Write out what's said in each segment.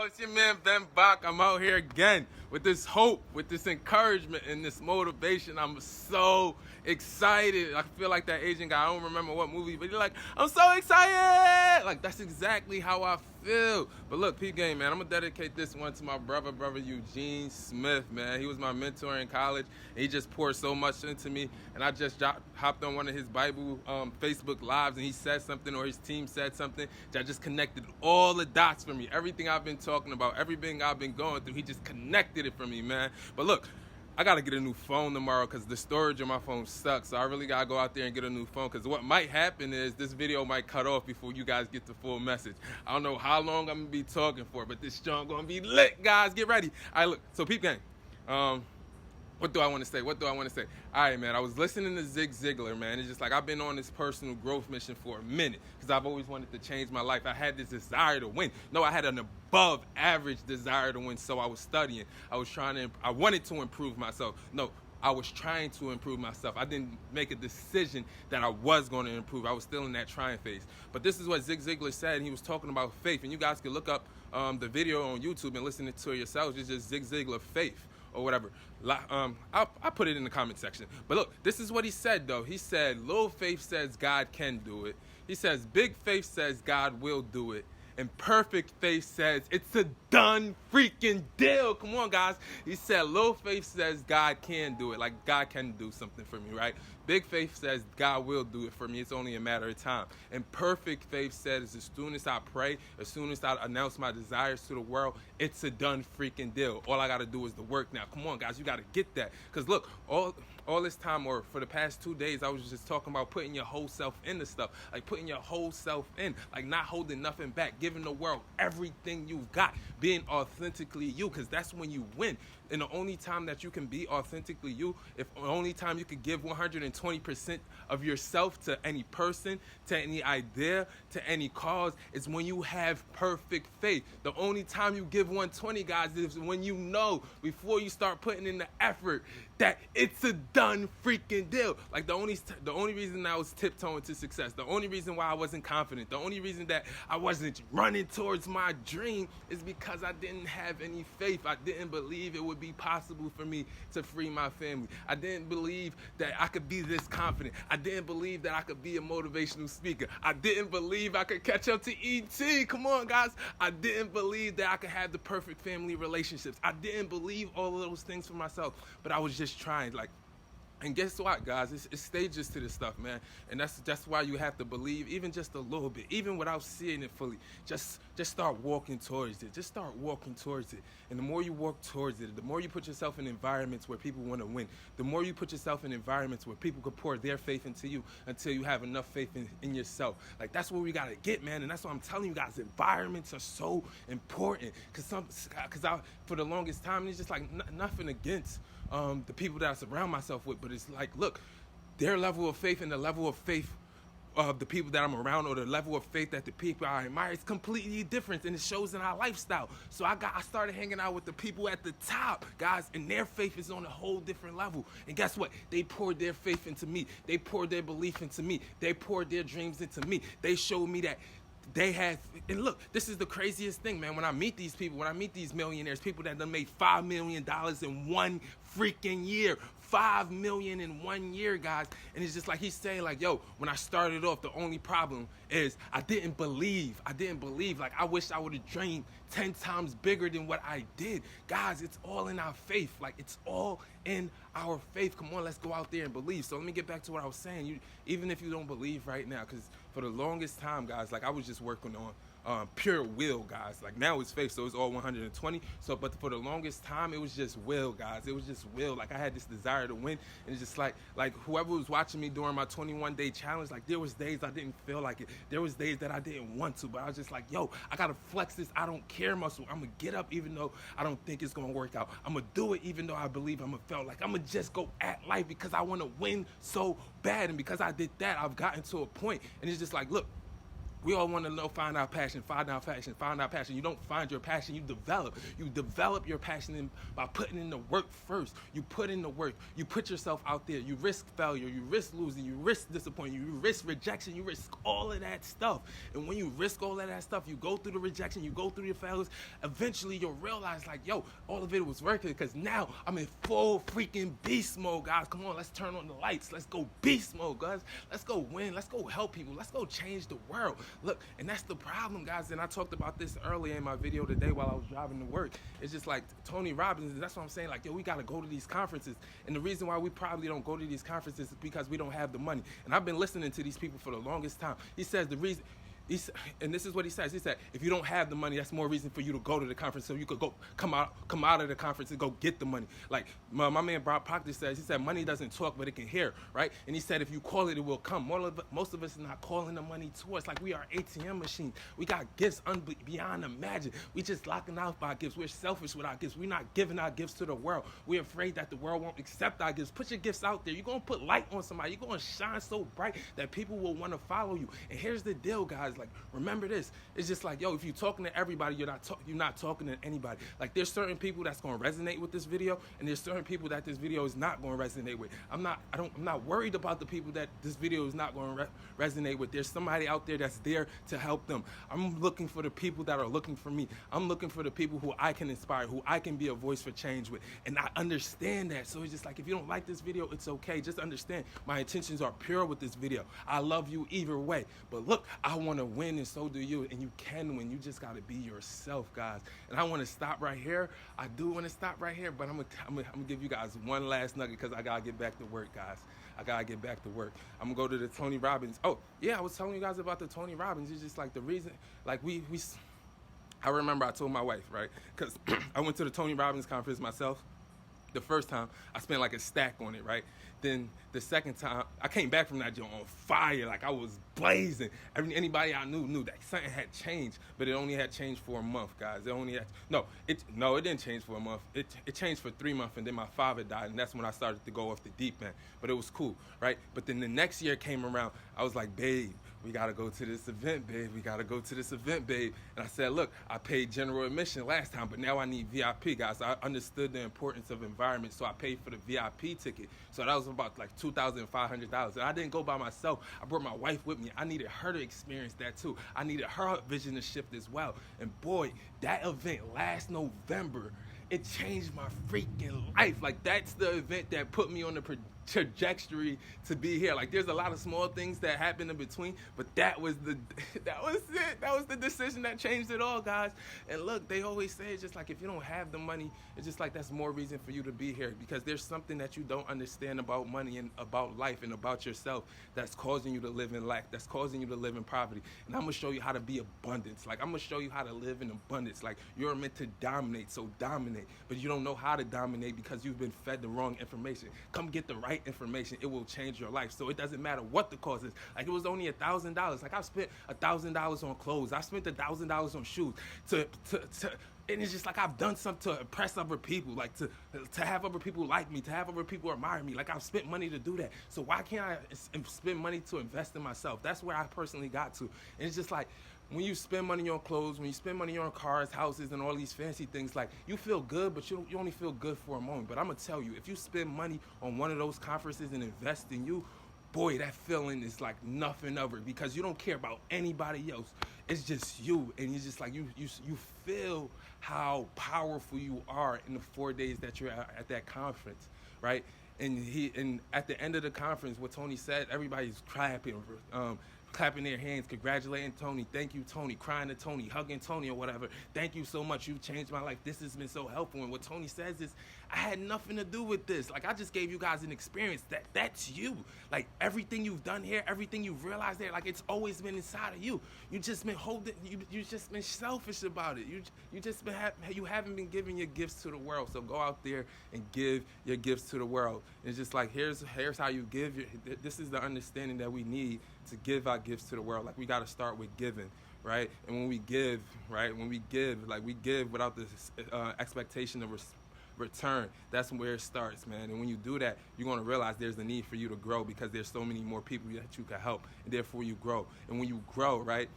It's your man Ben Bach. I'm out here again with this hope, with this encouragement, and this motivation. I'm so excited. I feel like that Asian guy. I don't remember what movie, but he's like, I'm so excited. Like, that's exactly how I feel. But look, P Game, man, I'm gonna dedicate this one to my brother Eugene Smith, man. He was my mentor in college. And he just poured so much into me. And I just hopped on one of his Bible Facebook Lives, and he said something, or his team said something that just connected all the dots for me. Everything I've been talking about, everything I've been going through, he just connected it for me, man. But look, I gotta get a new phone tomorrow because the storage on my phone sucks. So I really gotta go out there and get a new phone, because what might happen is this video might cut off before you guys get the full message. I don't know how long I'm gonna be talking for, but this show gonna be lit, guys. Get ready. All right, look, so Peep Gang, what do I want to say? All right, man, I was listening to Zig Ziglar, man. It's just like I've been on this personal growth mission for a minute because I've always wanted to change my life. I had this desire to win. No, I had an above average desire to win, so I was studying. I wanted to improve myself. No, I was trying to improve myself. I didn't make a decision that I was going to improve. I was still in that trying phase. But this is what Zig Ziglar said, and he was talking about faith. And you guys can look up the video on YouTube and listen to it yourselves. It's just Zig Ziglar faith, or whatever. I'll put it in the comment section. But look, this is what he said, though. He said, little faith says God can do it. He says, big faith says God will do it. And perfect faith says it's a done freaking deal. Come on, guys. He said, little faith says God can do it. Like, God can do something for me, right? Big faith says God will do it for me. It's only a matter of time. And perfect faith says as soon as I pray, as soon as I announce my desires to the world, it's a done freaking deal. All I got to do is the work now. Come on, guys. You got to get that. Because look, all this time, or for the past 2 days, I was just talking about putting your whole self into stuff. Like putting your whole self in. Like not holding nothing back. Giving the world everything you've got. Being authentically you. Because that's when you win. And the only time that you can be authentically you, if the only time you could give 120% of yourself to any person, to any idea, to any cause, is when you have perfect faith. The only time you give 120, guys, is when you know before you start putting in the effort that it's a done freaking deal. Like the only reason I was tiptoeing to success, the only reason why I wasn't confident, the only reason that I wasn't running towards my dream is because I didn't have any faith. I didn't believe it would be possible for me to free my family. I didn't believe that I could be this confident. I didn't believe that I could be a motivational speaker. I didn't believe I could catch up to E.T. Come on, guys. I didn't believe that I could have the perfect family relationships. I didn't believe all of those things for myself, but I was just trying. And guess what, guys? It's stages to this stuff, man. And that's why you have to believe, even just a little bit, even without seeing it fully. Just start walking towards it. Just start walking towards it. And the more you walk towards it, the more you put yourself in environments where people want to win, the more you put yourself in environments where people could pour their faith into you until you have enough faith in yourself. Like, that's where we got to get, man. And that's why I'm telling you guys, environments are so important. Because for the longest time, it's just like nothing against the people that I surround myself with, but it's like, look, their level of faith and the level of faith of the people that I'm around, or the level of faith that the people I admire, is completely different, and it shows in our lifestyle. So I started hanging out with the people at the top, guys, and their faith is on a whole different level. And guess what? They poured their faith into me. They poured their belief into me. They poured their dreams into me. They showed me that they had, and look, this is the craziest thing, man. When I meet these people, when I meet these millionaires, people that done made $5 million in one freaking year, $5 million in 1 year, guys. And it's just like he's saying, like, yo, when I started off, the only problem is I didn't believe. Like, I wish I would have dreamed 10 times bigger than what I did. Guys, it's all in our faith. Like, it's all in our faith. Come on, let's go out there and believe. So let me get back to what I was saying. Even if you don't believe right now, because for the longest time, guys, like, I was just working on pure will, guys. Like, now it's faith, so it's all 120. So, but for the longest time, it was just will, guys. It was just will. Like, I had this desire to win, and it's just like whoever was watching me during my 21-day challenge, like, there was days I didn't feel like it. There was days that I didn't want to, but I was just like, yo, I gotta flex this I don't care muscle. I'm gonna get up even though I don't think it's gonna work out. I'm gonna do it even though I believe I'm gonna fail. Like, I'm gonna just go at life because I want to win so bad, and because I did that, I've gotten to a point, and it's just like, look, We all want to know, find our passion, find our passion, find our passion. You don't find your passion, you develop. You develop your passion by putting in the work first. You put in the work. You put yourself out there. You risk failure. You risk losing. You risk disappointment. You risk rejection. You risk all of that stuff. And when you risk all of that stuff, you go through the rejection, you go through the failures. Eventually, you'll realize, like, yo, all of it was worth it because now I'm in full freaking beast mode, guys. Come on, let's turn on the lights. Let's go beast mode, guys. Let's go win. Let's go help people. Let's go change the world. Look, and that's the problem, guys, and I talked about this earlier in my video today while I was driving to work. It's just like Tony Robbins, that's what I'm saying, like, yo, we got to go to these conferences, and the reason why we probably don't go to these conferences is because we don't have the money, and I've been listening to these people for the longest time. He says the reason, and this is what he says. He said, if you don't have the money, that's more reason for you to go to the conference so you could go come out of the conference and go get the money. Like my man Bob Proctor says, he said, money doesn't talk, but it can hear, right? And he said, if you call it, it will come. Most of us are not calling the money to us. Like we are ATM machines. We got gifts beyond imagine. We just locking out our gifts. We're selfish with our gifts. We're not giving our gifts to the world. We're afraid that the world won't accept our gifts. Put your gifts out there. You're going to put light on somebody. You're going to shine so bright that people will want to follow you. And here's the deal, guys. Like, remember this. It's just like, yo, if you're talking to everybody, you're not talking to anybody. Like, there's certain people that's going to resonate with this video, and there's certain people that this video is not going to resonate with. I'm not worried about the people that this video is not going to resonate with. There's somebody out there that's there to help them. I'm looking for the people that are looking for me. I'm looking for the people who I can inspire, who I can be a voice for change with. And I understand that. So it's just like, if you don't like this video, it's okay. Just understand my intentions are pure with this video. I love you either way. But look, I want to win, and so do you. And you can win. You just got to be yourself, guys. And I want to stop right here. I do want to stop right here, but I'm gonna give you guys one last nugget because I got to get back to work, guys. I got to get back to work. I'm going to go to the Tony Robbins. Oh, yeah, I was telling you guys about the Tony Robbins. It's just like the reason, like I remember I told my wife, right? Because I went to the Tony Robbins conference myself. The first time, I spent like a stack on it, right? Then the second time, I came back from that joint on fire. Like I was blazing. Anybody I knew that something had changed, but it only had changed for a month, guys. It didn't change for a month. It changed for 3 months, and then my father died, and that's when I started to go off the deep end. But it was cool, right? But then the next year came around, I was like, babe, we gotta go to this event, babe. We gotta go to this event, babe. And I said, look, I paid general admission last time, but now I need VIP, guys. I understood the importance of environment, so I paid for the VIP ticket. So that was about like $2,500. And I didn't go by myself. I brought my wife with me. I needed her to experience that too. I needed her vision to shift as well. And boy, that event last November, it changed my freaking life. Like, that's the event that put me on the trajectory to be here. Like, there's a lot of small things that happen in between, but that was it. That was the decision that changed it all, guys. And look, they always say, it's just like, if you don't have the money, it's just like, that's more reason for you to be here, because there's something that you don't understand about money and about life and about yourself that's causing you to live in lack, that's causing you to live in poverty. And I'm gonna show you how to be abundance. Like, I'm gonna show you how to live in abundance. Like, you're meant to dominate, so dominate, but you don't know how to dominate because you've been fed the wrong information. Come get the right information. It will change your life. So it doesn't matter what the cost is. Like, it was only $1,000. Like, I've spent $1,000 on clothes. I spent $1,000 on shoes and it's just like, I've done something to impress other people, like to have other people like me, to have other people admire me. Like, I've spent money to do that. So why can't I spend money to invest in myself? That's where I personally got to. And it's just like, when you spend money on clothes, when you spend money on cars, houses, and all these fancy things, like, you feel good, but you only feel good for a moment. But I'm going to tell you, if you spend money on one of those conferences and invest in you, boy, that feeling is like nothing ever, because you don't care about anybody else. It's just you, and it's just like you feel how powerful you are in the 4 days that you're at that conference, right? And at the end of the conference, what Tony said, everybody's clapping their hands, congratulating Tony. Thank you, Tony. Crying to Tony, hugging Tony or whatever. Thank you so much. You've changed my life. This has been so helpful. And what Tony says is, I had nothing to do with this. Like, I just gave you guys an experience. That's you. Like, everything you've done here, everything you've realized there, like, it's always been inside of you. You just been holding, you just been selfish about it. You haven't been giving your gifts to the world. So go out there and give your gifts to the world. And it's just like, here's how you give. This is the understanding that we need to give our gifts to the world. Like, we got to start with giving, right? And when we give, right, like, we give without the expectation of return. That's where it starts, man. And when you do that, you're going to realize there's a need for you to grow, because there's so many more people that you can help, and therefore you grow. And when you grow, right,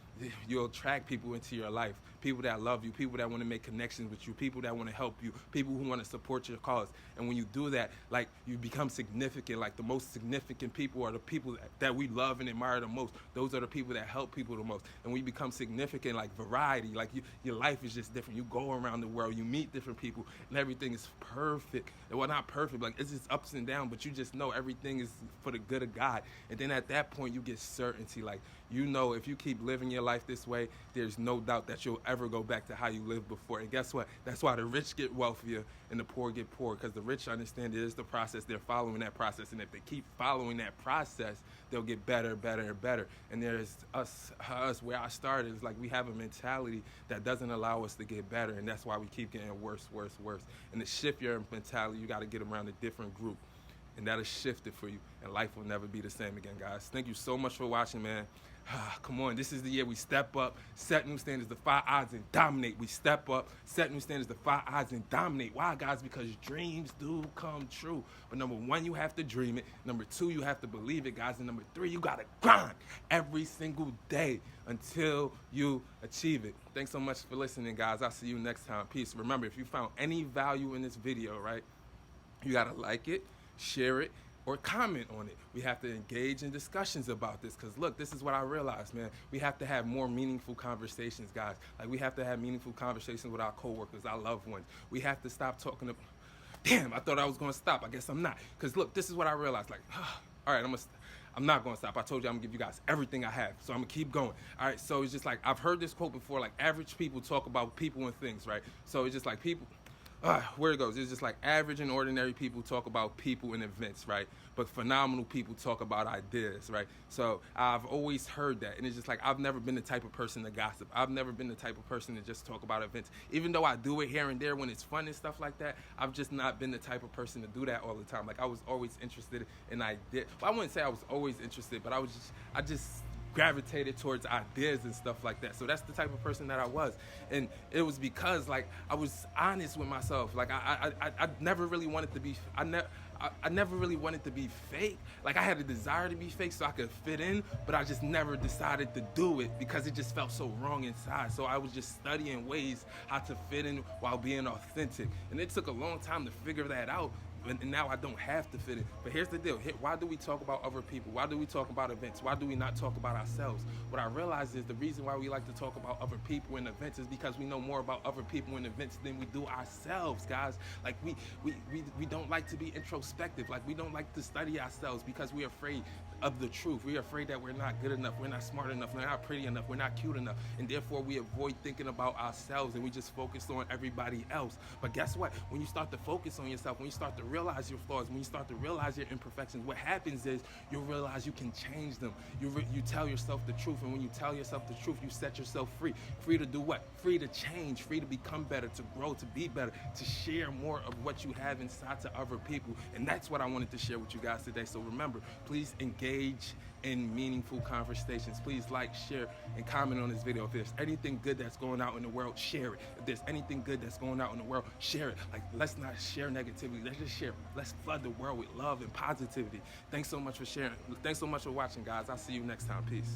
you'll attract people into your life, people that love you, people that want to make connections with you, people that want to help you, people who want to support your cause. And when you do that, like, you become significant. Like, the most significant people are the people that we love and admire the most. Those are the people that help people the most. And we become significant, like variety. Like, your life is just different. You go around the world, you meet different people, and everything is perfect. Well, not perfect, like, it's just ups and downs, but you just know everything is for the good of God. And then at that point, you get certainty. Like, you know, if you keep living your life this way, there's no doubt that you'll ever go back to how you lived before. And guess what? That's why the rich get wealthier and the poor get poor, because the rich understand it is the process. They're following that process. And if they keep following that process, they'll get better, better, and better. And there's us where I started. It's like we have a mentality that doesn't allow us to get better. And that's why we keep getting worse, worse, worse. And to shift your mentality, you got to get around a different group. And that'll shift it for you. And life will never be the same again, guys. Thank you so much for watching, man. Come on, this is the year we step up, set new standards, defy odds, and dominate. We step up, set new standards, defy odds, and dominate. Why, guys? Because dreams do come true. But number one, you have to dream it. Number two, you have to believe it, guys. And number three, you got to grind every single day until you achieve it. Thanks so much for listening, guys. I'll see you next time. Peace. Remember, if you found any value in this video, right, you got to like it, share it, or comment on it. We have to engage in discussions about this, because look, this is what I realized, man. We have to have more meaningful conversations, guys. Like, we have to have meaningful conversations with our coworkers, our loved ones. We have to stop talking to, damn, I thought I was gonna stop. I guess I'm not. Because look, this is what I realized, like, all right, I'm not gonna stop. I told you I'm gonna give you guys everything I have, so I'm gonna keep going. All right, so it's just like, I've heard this quote before, like, average people talk about people and things, right? So it's just like people, where it goes, it's just like average and ordinary people talk about people and events, right? But phenomenal people talk about ideas, right? So I've always heard that, and it's just like, I've never been the type of person to gossip. I've never been the type of person to just talk about events. Even though I do it here and there when it's fun and stuff like that, I've just not been the type of person to do that all the time. Like, I was always interested in ideas. Well, I wouldn't say I was always interested, but I just gravitated towards ideas and stuff like that. So that's the type of person that I was. And it was because, like, I was honest with myself. Like, I never really wanted to be, I never really wanted to be fake. Like, I had a desire to be fake so I could fit in, but I just never decided to do it because it just felt so wrong inside. So I was just studying ways how to fit in while being authentic. And it took a long time to figure that out. And now I don't have to fit in. But here's the deal. Why do we talk about other people? Why do we talk about events? Why do we not talk about ourselves? What I realize is the reason why we like to talk about other people and events is because we know more about other people and events than we do ourselves, guys. Like, we don't like to be introspective. Like, we don't like to study ourselves because we're afraid of the truth. We're afraid that we're not good enough, we're not smart enough, we're not pretty enough, we're not cute enough, and therefore we avoid thinking about ourselves and we just focus on everybody else. But guess what? When you start to focus on yourself, when you start to realize your flaws, when you start to realize your imperfections, what happens is you'll realize you can change them. You tell yourself the truth, and when you tell yourself the truth, you set yourself free. Free to do what? Free to change, free to become better, to grow, to be better, to share more of what you have inside to other people. And that's what I wanted to share with you guys today. So remember, please engage in meaningful conversations. Please like, share, and comment on this video. If there's anything good that's going out in the world, share it. If there's anything good that's going out in the world, share it. Like, let's not share negativity. Let's just share. Let's flood the world with love and positivity. Thanks so much for sharing. Thanks so much for watching, guys. I'll see you next time. Peace.